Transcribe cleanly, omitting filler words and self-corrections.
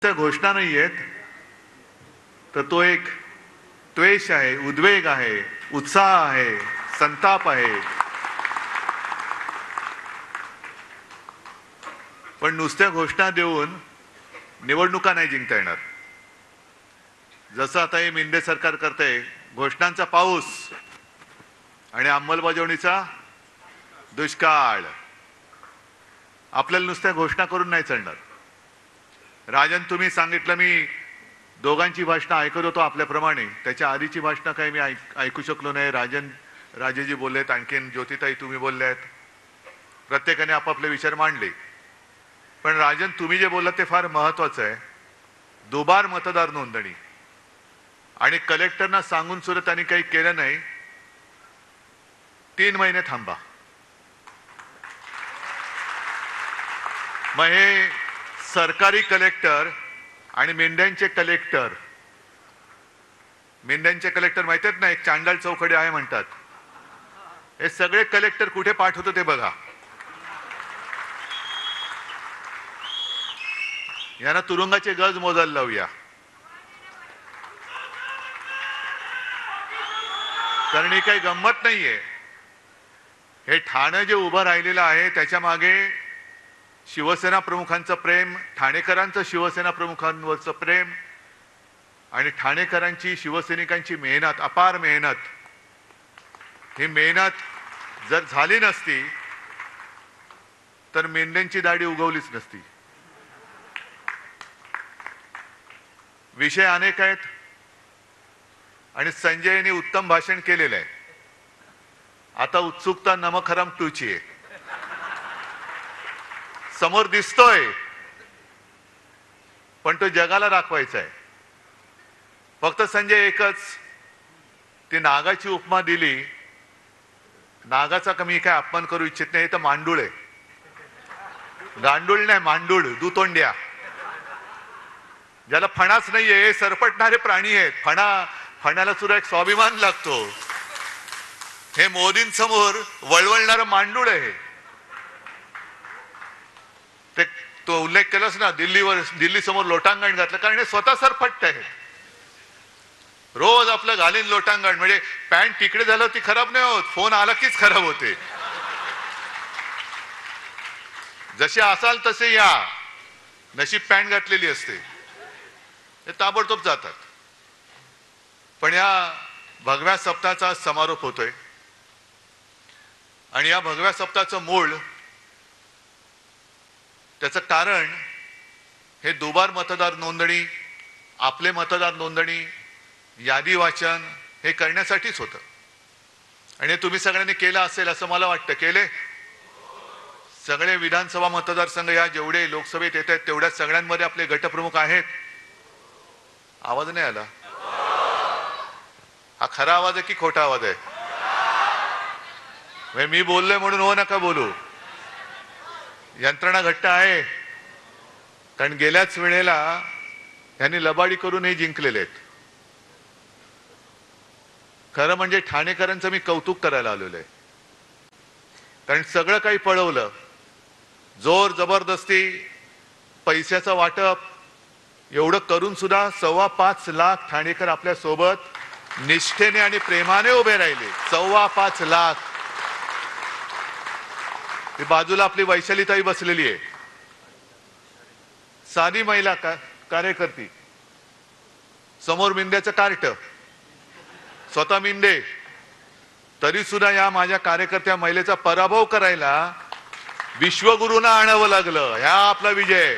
त्या घोषणा नाही आहेत तर तो एक द्वेष आहे, उद्वेग आहे, उत्साह आहे, संताप आहे. पण नुसत्या घोषणा देऊन निवडणुका नाही जिंकता येणार. जसं आता हे मिंदे सरकार करते, घोषणांचा पाऊस आणि अंमलबजावणीचा दुष्काळ. आपल्याला नुसत्या घोषणा करून नाही चालणार. राजन, तुम्ही सांगितलं, मी दोघांची भाषणं ऐकत होतो आपल्याप्रमाणे. त्याच्या आधीची भाषणं काही मी ऐकू शकलो नाही. राजेजी बोललेत, आणखीन ज्योतिताई तुम्ही बोलल्यात, प्रत्येकाने आपापले विचार मांडले. पण राजन, तुम्ही जे बोललात ते फार महत्वाचं आहे. दुबार मतदार नोंदणी आणि कलेक्टरना सांगून सुद्धा त्यांनी काही केलं नाही. 3 महिने थांबा. मग हे सरकारी कलेक्टर आणि मेंढ्यांचे कलेक्टर माहिती आहेत ना, एक चांडाळ चौकडे आहे म्हणतात. हे सगळे कलेक्टर कुठे पाठवतो ते बघा. यांना तुरुंगाचे गज मोजायला लावूया. कारण ही काही गंमत नाहीये. हे ठाणे जे उभं राहिलेलं आहे त्याच्या मागे शिवसेना प्रमुखांचं प्रेम, ठाणेकरांचं शिवसेना प्रमुखांवरचं प्रेम आणि ठाणेकरांची शिवसैनिकांची मेहनत, अपार मेहनत. ही मेहनत जर झाली नसती तर मेंढ्यांची दाढी उगवलीच नसती. विषय अनेक आहेत आणि संजयने उत्तम भाषण केलेलं आहे. आता उत्सुकता नमखराम टूची आहे. समोर दिसतोय पण तो जगाला दाखवायचा आहे. फक्त संजय एकच, ती नागाची उपमा दिली. नागाचा कमी काय अपमान करू इच्छित नाही. तर मांडूळ आहे, गांडूळ नाही, मांडूळ, दुतोंड्या, ज्याला फणाच नाहीये. हे सरपटणारे प्राणी आहेत. फणाला सुद्धा एक स्वाभिमान लागतो. हे मोदींसमोर वळवळणारं मांडूळ आहे. तो उल्लेख केलास ना, दिल्ली समोर लोटांगण घातलं, कारण हे स्वतः सरपट्ट आहे. रोज आपलं घालीन लोटांगण. म्हणजे पॅन्ट तिकडे झालं ती खराब नाही होत, फोन आला कीच खराब होते. जसे असाल तसे या. नशीब पॅन्ट घातलेली असते, ते ताबडतोब जातात. पण या भगव्या सप्ताहाचा समारोप होतोय आणि या भगव्या सप्ताहाचं मूळ, त्याचं कारण हे दुबार मतदार नोंदणी, आपले मतदार नोंदणी, यादी वाचन हे करण्यासाठीच होतं. आणि तुम्ही सगळ्यांनी केलं असेल असं मला वाटतं. केले सगळे विधानसभा मतदारसंघ, या जेवढे लोकसभेत येत आहेत तेवढ्या सगळ्यांमध्ये आपले गटप्रमुख आहेत. आवाज नाही आला. हा खरा आवाज आहे की खोटा आवाज आहे? मी बोललोय म्हणून हो नका बोलू. यंत्रणा घट्ट आहे. कारण गेल्याच वेळेला त्यांनी लबाडी करून हे जिंकलेले आहेत. खरं म्हणजे ठाणेकरांचं मी कौतुक करायला आलेलो आहे. कारण सगळं काही पळवलं, जोर जबरदस्ती, पैशाचं वाटप, एवढं करून सुद्धा 5.25 लाख ठाणेकर आपल्या सोबत निष्ठेने आणि प्रेमाने उभे राहिले. 5.25 लाख. बाजूला आपली वैशालीताई बसलेली आहे, साधी महिला कार्यकर्ती. समोर मिंद्याचं कार्ट, स्वतः मिंदे. तरी सुद्धा या माझ्या कार्यकर्त्या महिलेचा पराभव करायला विश्वगुरूंना आणावं लागलं. ह्या आपला विजय.